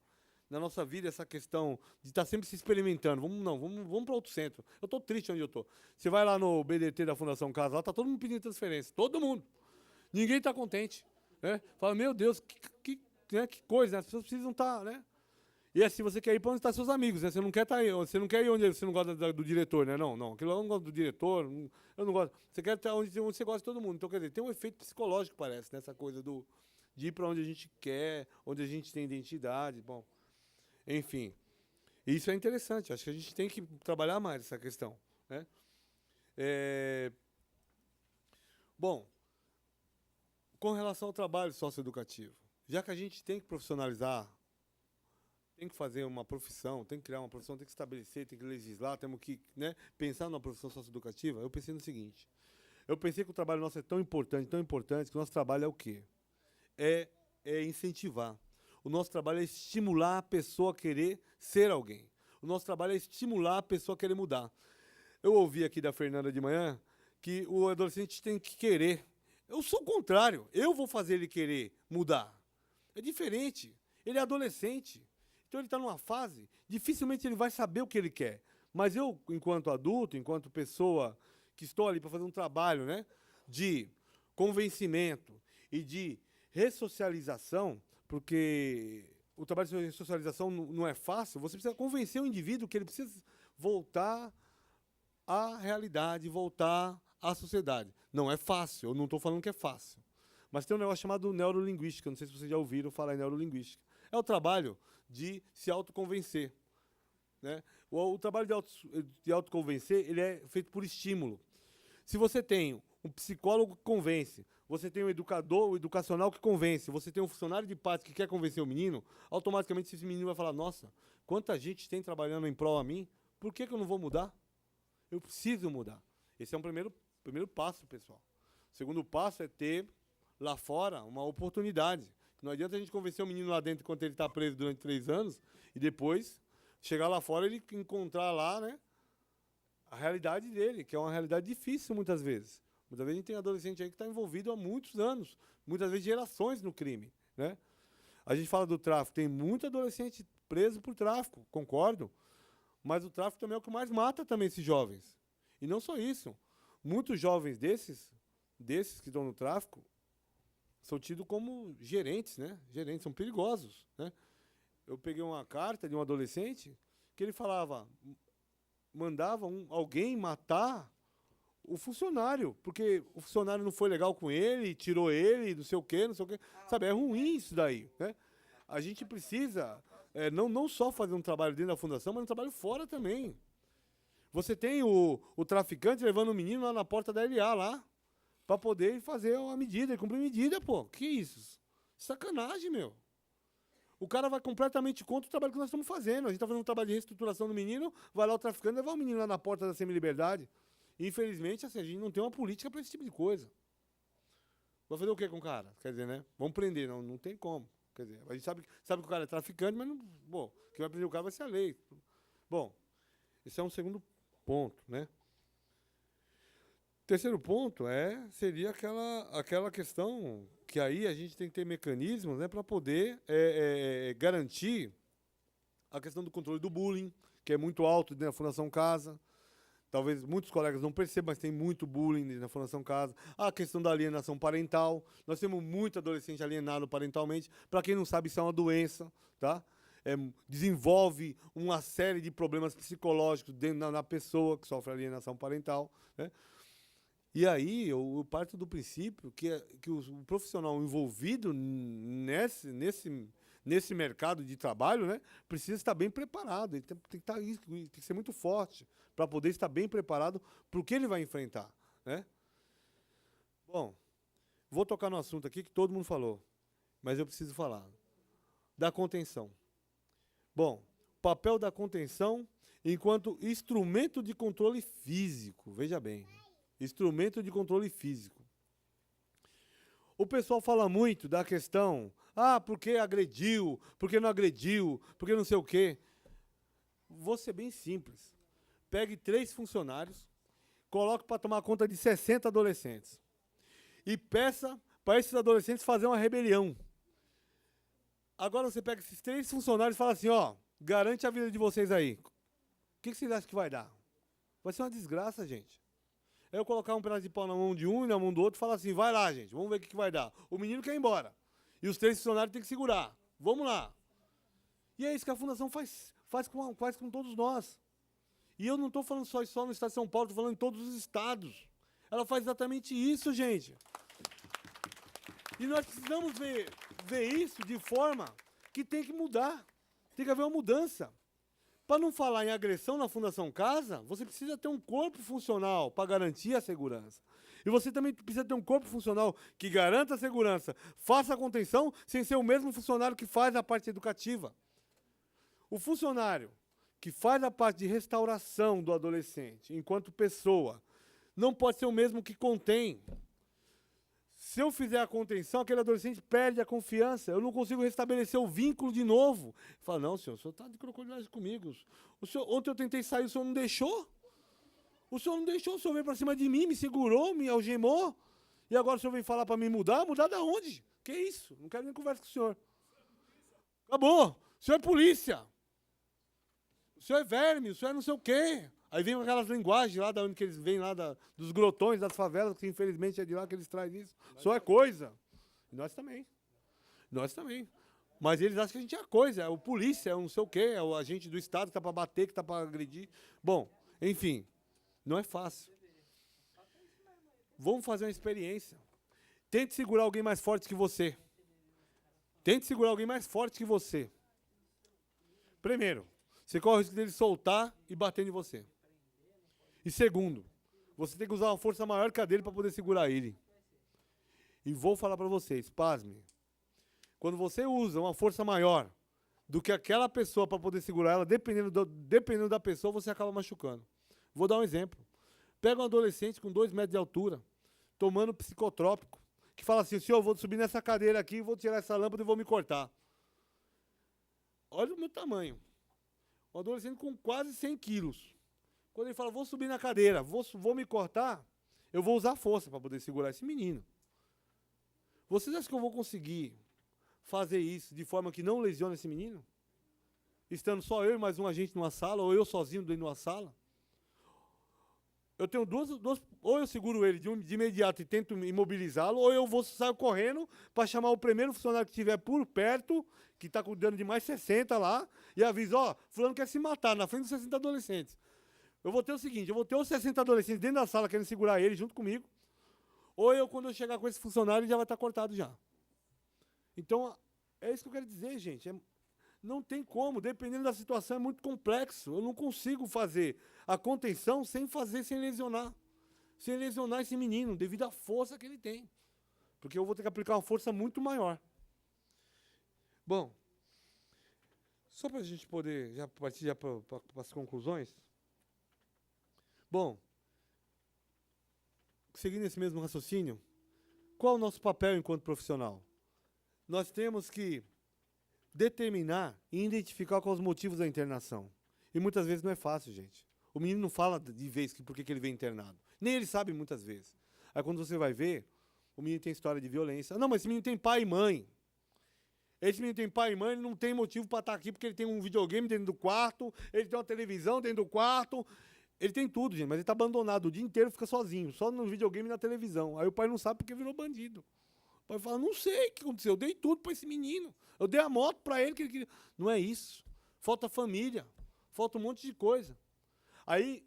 vida, essa questão de estar sempre se experimentando. Vamos para outro centro. Eu estou triste onde eu estou. Você vai lá no BDT da Fundação Casa, lá está todo mundo pedindo transferência. Todo mundo. Ninguém está contente. Né? Fala, meu Deus, que coisa, né? As pessoas precisam estar, né? E assim, você quer ir para onde estão seus amigos, né? Você não quer estar aí, você não quer ir onde você não gosta do diretor, né? Não. Aquilo eu não gosto do diretor, eu não gosto. Você quer estar onde você gosta de todo mundo. Então, quer dizer, tem um efeito psicológico, parece, nessa coisa de ir para onde a gente quer, onde a gente tem identidade. Bom, enfim. Isso é interessante. Acho que a gente tem que trabalhar mais essa questão, né? Bom, com relação ao trabalho socioeducativo, já que a gente tem que profissionalizar, tem que fazer uma profissão, tem que criar uma profissão, tem que estabelecer, tem que legislar, temos que, né, pensar numa profissão socioeducativa, eu pensei no seguinte. Eu pensei que o trabalho nosso é tão importante, que o nosso trabalho é o quê? É incentivar. O nosso trabalho é estimular a pessoa a querer ser alguém. O nosso trabalho é estimular a pessoa a querer mudar. Eu ouvi aqui da Fernanda de manhã que o adolescente tem que querer. Eu sou o contrário. Eu vou fazer ele querer mudar. É diferente. Ele é adolescente. Então ele está numa fase, dificilmente ele vai saber o que ele quer. Mas eu, enquanto adulto, enquanto pessoa que estou ali para fazer um trabalho, né, de convencimento e de ressocialização, porque o trabalho de ressocialização não é fácil, você precisa convencer o indivíduo que ele precisa voltar à realidade, voltar à sociedade. Não é fácil, eu não estou falando que é fácil. Mas tem um negócio chamado neurolinguística, não sei se vocês já ouviram falar em neurolinguística. É o trabalho de se autoconvencer, né? O trabalho de autoconvencer, ele é feito por estímulo. Se você tem um psicólogo que convence, você tem um educador, um educacional que convence, você tem um funcionário de pátio que quer convencer o menino, automaticamente esse menino vai falar, nossa, quanta gente tem trabalhando em prol a mim, por que eu não vou mudar? Eu preciso mudar. Esse é um primeiro passo, pessoal. O segundo passo é ter lá fora uma oportunidade. Não adianta a gente convencer o menino lá dentro enquanto ele está preso durante 3 anos e depois chegar lá fora e ele encontrar lá, né, a realidade dele, que é uma realidade difícil muitas vezes. Muitas vezes a gente tem adolescente aí que está envolvido há muitos anos, muitas vezes gerações no crime, né? A gente fala do tráfico, tem muito adolescente preso por tráfico, concordo, mas o tráfico também é o que mais mata também esses jovens. E não só isso. muitos jovens desses que estão no tráfico, são tidos como gerentes, né? Gerentes, são perigosos, né? Eu peguei uma carta de um adolescente que ele falava, mandava alguém matar o funcionário, porque o funcionário não foi legal com ele, tirou ele, não sei o quê. Sabe, é ruim isso daí, né? A gente precisa não só fazer um trabalho dentro da fundação, mas um trabalho fora também. Você tem o traficante levando o menino lá na porta da LA, lá, para poder fazer uma medida, cumprir medida, pô. Que isso? Sacanagem, meu. O cara vai completamente contra o trabalho que nós estamos fazendo. A gente está fazendo um trabalho de reestruturação do menino, vai lá o traficante levar o menino lá na porta da semi-liberdade. Infelizmente, assim, a gente não tem uma política para esse tipo de coisa. Vai fazer o quê com o cara? Quer dizer, né? Vamos prender, não tem como. Quer dizer, a gente sabe que o cara é traficante, mas não, bom, quem vai prender o cara vai ser a lei. Bom, esse é um segundo ponto, né? Terceiro ponto seria aquela questão que aí a gente tem que ter mecanismos, né, para poder garantir a questão do controle do bullying, que é muito alto dentro da Fundação Casa. Talvez muitos colegas não percebam, mas tem muito bullying dentro da Fundação Casa. A questão da alienação parental. Nós temos muito adolescente alienado parentalmente. Para quem não sabe, isso é uma doença, tá? Desenvolve uma série de problemas psicológicos dentro na pessoa que sofre alienação parental, né? E aí eu parto do princípio que o profissional envolvido nesse mercado de trabalho, né, precisa estar bem preparado. Ele tem que ser muito forte para poder estar bem preparado para o que ele vai enfrentar, né? Bom, vou tocar no assunto aqui que todo mundo falou, mas eu preciso falar da contenção. Bom, papel da contenção enquanto instrumento de controle físico, veja bem. Instrumento de controle físico. O pessoal fala muito da questão, porque agrediu, porque não agrediu, porque não sei o quê. Vou ser bem simples. Pegue 3 funcionários, coloque para tomar conta de 60 adolescentes e peça para esses adolescentes fazer uma rebelião. Agora você pega esses 3 funcionários e fala assim, garante a vida de vocês aí. O que vocês acham que vai dar? Vai ser uma desgraça, gente. Eu colocar um pedaço de pau na mão de um e na mão do outro e falar assim, vai lá, gente, vamos ver o que vai dar. O menino quer ir embora. E os 3 funcionários têm que segurar. Vamos lá. E é isso que a Fundação faz com todos nós. E eu não estou falando só no estado de São Paulo, estou falando em todos os estados. Ela faz exatamente isso, gente. E nós precisamos ver isso de forma que tem que mudar. Tem que haver uma mudança. Para não falar em agressão na Fundação Casa, você precisa ter um corpo funcional para garantir a segurança. E você também precisa ter um corpo funcional que garanta a segurança, faça a contenção, sem ser o mesmo funcionário que faz a parte educativa. O funcionário que faz a parte de restauração do adolescente, enquanto pessoa, não pode ser o mesmo que contém. Se eu fizer a contenção, aquele adolescente perde a confiança. Eu não consigo restabelecer o vínculo de novo. Fala, não, senhor, o senhor está de crocodilagem comigo. Ontem eu tentei sair, o senhor não deixou? O senhor não deixou, o senhor veio para cima de mim, me segurou, me algemou. E agora o senhor vem falar para mim mudar? Mudar da onde? Que isso? Não quero nem conversa com o senhor. Acabou. O senhor é polícia. O senhor é verme, o senhor é não sei o quê. Aí vem aquelas linguagens lá, da onde que eles vêm lá, dos grotões, das favelas, que infelizmente é de lá que eles trazem isso. Só é coisa. E nós também. Nós também. Mas eles acham que a gente é coisa, é o polícia, é o não sei o quê, é o agente do Estado que está para bater, que está para agredir. Bom, enfim, não é fácil. Vamos fazer uma experiência. Tente segurar alguém mais forte que você. Tente segurar alguém mais forte que você. Primeiro, você corre o risco dele soltar e bater em você. E segundo, você tem que usar uma força maior que a dele para poder segurar ele. E vou falar para vocês, pasme. Quando você usa uma força maior do que aquela pessoa para poder segurar ela, dependendo da pessoa, você acaba machucando. Vou dar um exemplo. Pega um adolescente com 2 metros de altura, tomando psicotrópico, que fala assim, senhor, eu vou subir nessa cadeira aqui, vou tirar essa lâmpada e vou me cortar. Olha o meu tamanho. Um adolescente com quase 100 quilos. Quando ele fala, vou subir na cadeira, vou me cortar, eu vou usar força para poder segurar esse menino. Vocês acham que eu vou conseguir fazer isso de forma que não lesione esse menino? Estando só eu e mais um agente numa sala, ou eu sozinho dentro de uma sala? Eu tenho duas, ou eu seguro ele de imediato e tento imobilizá-lo, ou eu saio correndo para chamar o primeiro funcionário que estiver por perto, que está cuidando de mais 60 lá, e aviso, ó, fulano quer se matar na frente dos 60 adolescentes. Eu vou ter o seguinte, eu vou ter os 60 adolescentes dentro da sala querendo segurar ele junto comigo, ou eu, quando eu chegar com esse funcionário, ele já vai estar cortado já. Então, é isso que eu quero dizer, gente. Não tem como, dependendo da situação, é muito complexo. Eu não consigo fazer a contenção sem lesionar. Sem lesionar esse menino, devido à força que ele tem. Porque eu vou ter que aplicar uma força muito maior. Bom, só para a gente poder já partir já para as conclusões. Bom, seguindo esse mesmo raciocínio, qual é o nosso papel enquanto profissional? Nós temos que determinar e identificar quais os motivos da internação. E muitas vezes não é fácil, gente. O menino não fala de vez por que ele vem internado. Nem ele sabe muitas vezes. Aí quando você vai ver, o menino tem história de violência. Não, mas esse menino tem pai e mãe. Esse menino tem pai e mãe, ele não tem motivo para estar aqui porque ele tem um videogame dentro do quarto, ele tem uma televisão dentro do quarto. Ele tem tudo, gente, mas ele está abandonado o dia inteiro, fica sozinho, só no videogame e na televisão. Aí o pai não sabe porque virou bandido. O pai fala, não sei o que aconteceu, eu dei tudo para esse menino. Eu dei a moto para ele que ele queria. Não é isso. Falta família, falta um monte de coisa. Aí,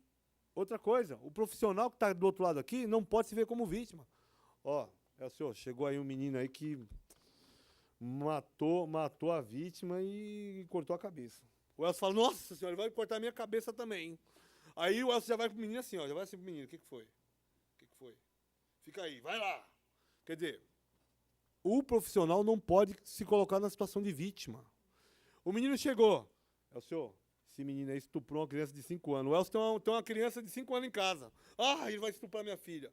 outra coisa, o profissional que está do outro lado aqui não pode se ver como vítima. Ó, senhor, chegou aí um menino aí que matou a vítima e cortou a cabeça. O Elcio fala, nossa senhora, ele vai cortar a minha cabeça também. Aí o Elcio já vai pro menino assim, ó, já vai assim pro menino, o que foi? O que foi? Fica aí, vai lá. Quer dizer, o profissional não pode se colocar na situação de vítima. O menino chegou. Elcio, esse menino aí estuprou uma criança de 5 anos. O Elcio tem uma criança de 5 anos em casa. Ah, ele vai estuprar minha filha.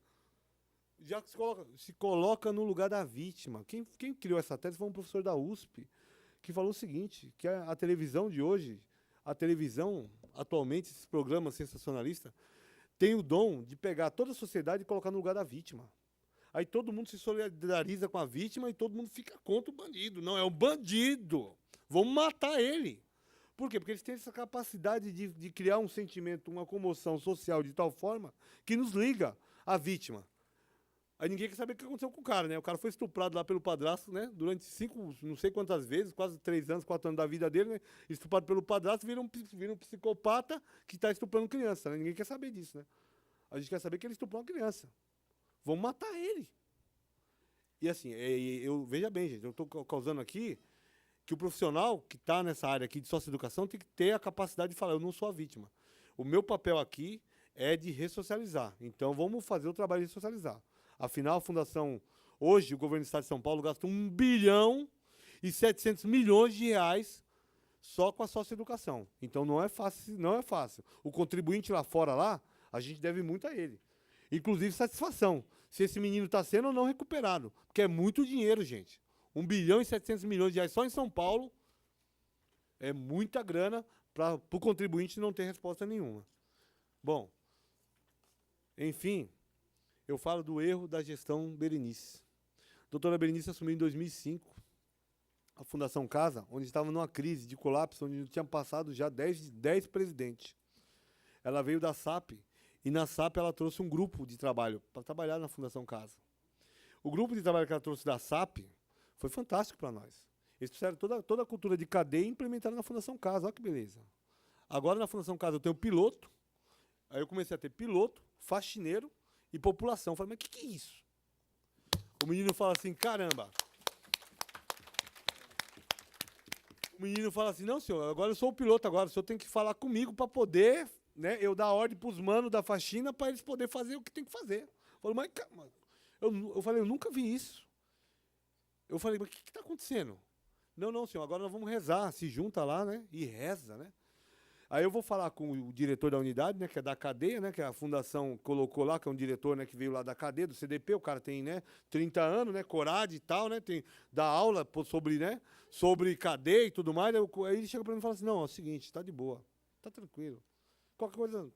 Já se coloca no lugar da vítima. Quem criou essa tese foi um professor da USP, que falou o seguinte, que a televisão de hoje, a televisão, atualmente, esses programas sensacionalistas, tem o dom de pegar toda a sociedade e colocar no lugar da vítima. Aí todo mundo se solidariza com a vítima e todo mundo fica contra o bandido. Não, é um bandido. Vamos matar ele. Por quê? Porque eles têm essa capacidade de criar um sentimento, uma comoção social de tal forma que nos liga à vítima. Aí ninguém quer saber o que aconteceu com o cara, né? O cara foi estuprado lá pelo padrasto, né? Durante 5, não sei quantas vezes, quase 3 anos, 4 anos da vida dele, né? Estuprado pelo padrasto, vira um psicopata que está estuprando criança, né? Ninguém quer saber disso, né? A gente quer saber que ele estuprou uma criança. Vamos matar ele. E assim, veja bem, gente, eu estou causando aqui que o profissional que está nessa área aqui de socioeducação tem que ter a capacidade de falar, eu não sou a vítima. O meu papel aqui é de ressocializar. Então, vamos fazer o trabalho de ressocializar. Afinal, a Fundação, hoje, o governo do Estado de São Paulo gasta 1 bilhão e 700 milhões de reais só com a socioeducação. Então, não é fácil, não é fácil. O contribuinte lá fora, lá, a gente deve muito a ele. Inclusive, satisfação, se esse menino está sendo ou não recuperado. Porque é muito dinheiro, gente. 1 bilhão e 700 milhões de reais só em São Paulo é muita grana para o contribuinte não ter resposta nenhuma. Bom, enfim, eu falo do erro da gestão Berenice. A doutora Berenice assumiu em 2005 a Fundação Casa, onde estava numa crise de colapso, onde tinha passado já 10 presidentes. Ela veio da SAP, e na SAP ela trouxe um grupo de trabalho para trabalhar na Fundação Casa. O grupo de trabalho que ela trouxe da SAP foi fantástico para nós. Eles trouxeram toda a cultura de cadeia e implementaram na Fundação Casa. Olha que beleza. Agora na Fundação Casa eu tenho piloto, aí eu comecei a ter piloto, faxineiro e população. Eu falei, mas o que é isso? O menino fala assim, caramba. O menino fala assim, não, senhor, agora eu sou o piloto agora, o senhor tem que falar comigo para poder, né, eu dar ordem para os manos da faxina para eles poderem fazer o que tem que fazer. Eu falei, mas eu nunca vi isso. Eu falei, mas o que está acontecendo? Não, senhor, agora nós vamos rezar, se junta lá, né, e reza, né. Aí eu vou falar com o diretor da unidade, né, que é da cadeia, né, que a fundação colocou lá, que é um diretor, né, que veio lá da cadeia, do CDP, o cara tem, né, 30 anos, né, coragem e tal, né, dá aula sobre cadeia e tudo mais. Aí ele chega para mim e fala assim, não, é o seguinte, tá de boa, tá tranquilo. Qualquer coisa,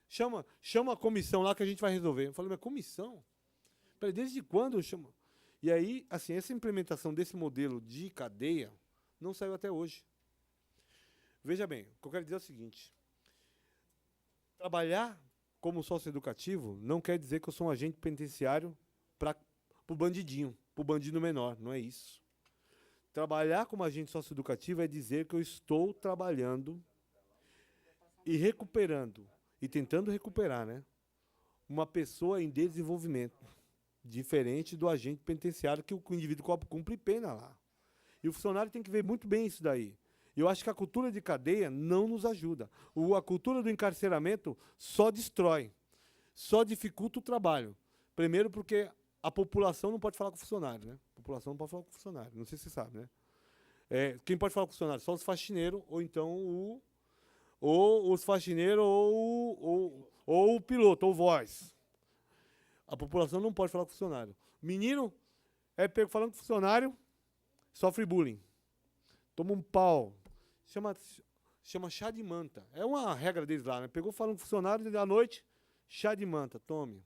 chama a comissão lá que a gente vai resolver. Eu falei, mas comissão? Peraí, desde quando eu chamo? E aí, assim, essa implementação desse modelo de cadeia não saiu até hoje. Veja bem, o que eu quero dizer é o seguinte, trabalhar como sócio educativo, não quer dizer que eu sou um agente penitenciário para o bandidinho, para o bandido menor. Não é isso. Trabalhar como agente socioeducativo é dizer que eu estou trabalhando e recuperando, e tentando recuperar, né, uma pessoa em desenvolvimento, diferente do agente penitenciário que o indivíduo cumpre pena lá. E o funcionário tem que ver muito bem isso daí. Eu acho que a cultura de cadeia não nos ajuda. A cultura do encarceramento só destrói, só dificulta o trabalho. Primeiro porque a população não pode falar com o funcionário, né? A população não pode falar com o funcionário, não sei se você sabe, né? Quem pode falar com o funcionário? Só os faxineiros, ou então os faxineiros, ou o piloto, ou o voz. A população não pode falar com o funcionário. Menino é pego falando com o funcionário, sofre bullying. Toma um pau. Chama chá de manta. É uma regra deles lá, né? Pegou falando com o funcionário da noite, chá de manta, tome.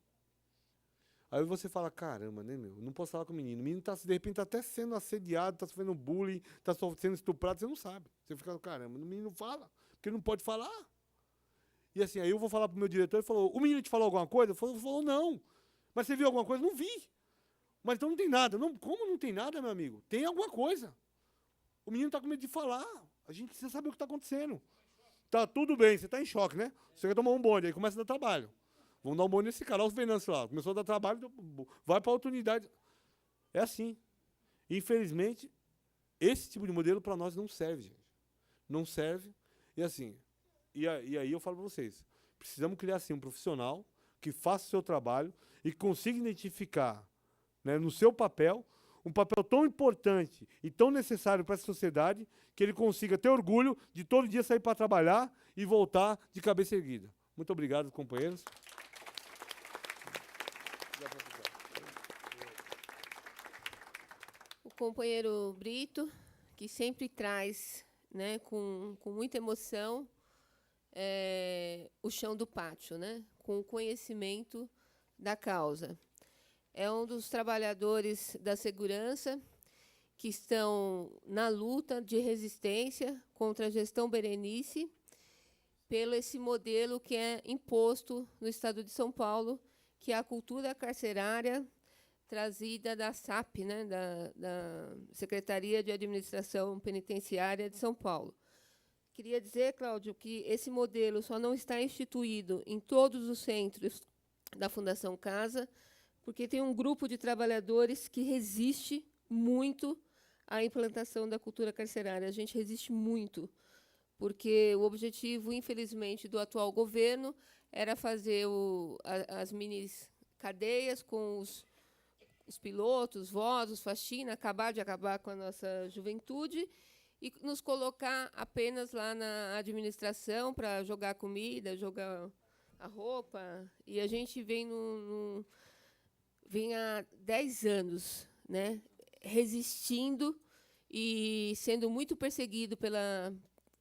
Aí você fala, caramba, né, meu? Não posso falar com o menino. O menino tá, de repente, tá até sendo assediado, tá sofrendo bullying, tá sendo estuprado, você não sabe. Você fica, caramba, o menino não fala, porque ele não pode falar. E assim, aí eu vou falar pro meu diretor, ele falou, o menino te falou alguma coisa? Ele falou, não. Mas você viu alguma coisa? Não vi. Mas então não tem nada. Não, como não tem nada, meu amigo? Tem alguma coisa. O menino tá com medo de falar. A gente precisa saber o que está acontecendo. Tá tudo bem, você está em choque, né? Você quer tomar um bonde, aí começa a dar trabalho. Vamos dar um bonde nesse cara. Olha os Venâncio lá. Começou a dar trabalho, vai para outra unidade. É assim. Infelizmente, esse tipo de modelo para nós não serve, gente. Não serve. E assim, e aí eu falo para vocês, precisamos criar assim um profissional que faça o seu trabalho e consiga identificar, né, no seu papel, um papel tão importante e tão necessário para essa sociedade que ele consiga ter orgulho de todo dia sair para trabalhar e voltar de cabeça erguida. Muito obrigado, companheiros. O companheiro Brito, que sempre traz, né, com muita emoção, o chão do pátio, né, com o conhecimento da causa. É um dos trabalhadores da segurança que estão na luta de resistência contra a gestão Berenice, pelo esse modelo que é imposto no Estado de São Paulo, que é a cultura carcerária trazida da SAP, né, da Secretaria de Administração Penitenciária de São Paulo. Queria dizer, Cláudio, que esse modelo só não está instituído em todos os centros da Fundação Casa, porque tem um grupo de trabalhadores que resiste muito à implantação da cultura carcerária. A gente resiste muito, porque o objetivo, infelizmente, do atual governo era fazer as mini-cadeias com os pilotos, vozes, faxina, acabar com a nossa juventude e nos colocar apenas lá na administração para jogar comida, jogar a roupa. E a gente vem há 10 anos, né, resistindo e sendo muito perseguido pela...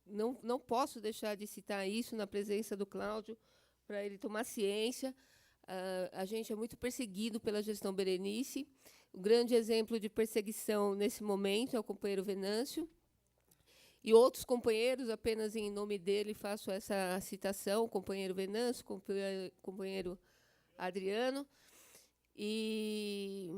Não posso deixar de citar isso na presença do Cláudio, para ele tomar ciência. A gente é muito perseguido pela gestão Berenice. O grande exemplo de perseguição nesse momento é o companheiro Venâncio. E outros companheiros, apenas em nome dele, faço essa citação, o companheiro Venâncio, o companheiro Adriano. E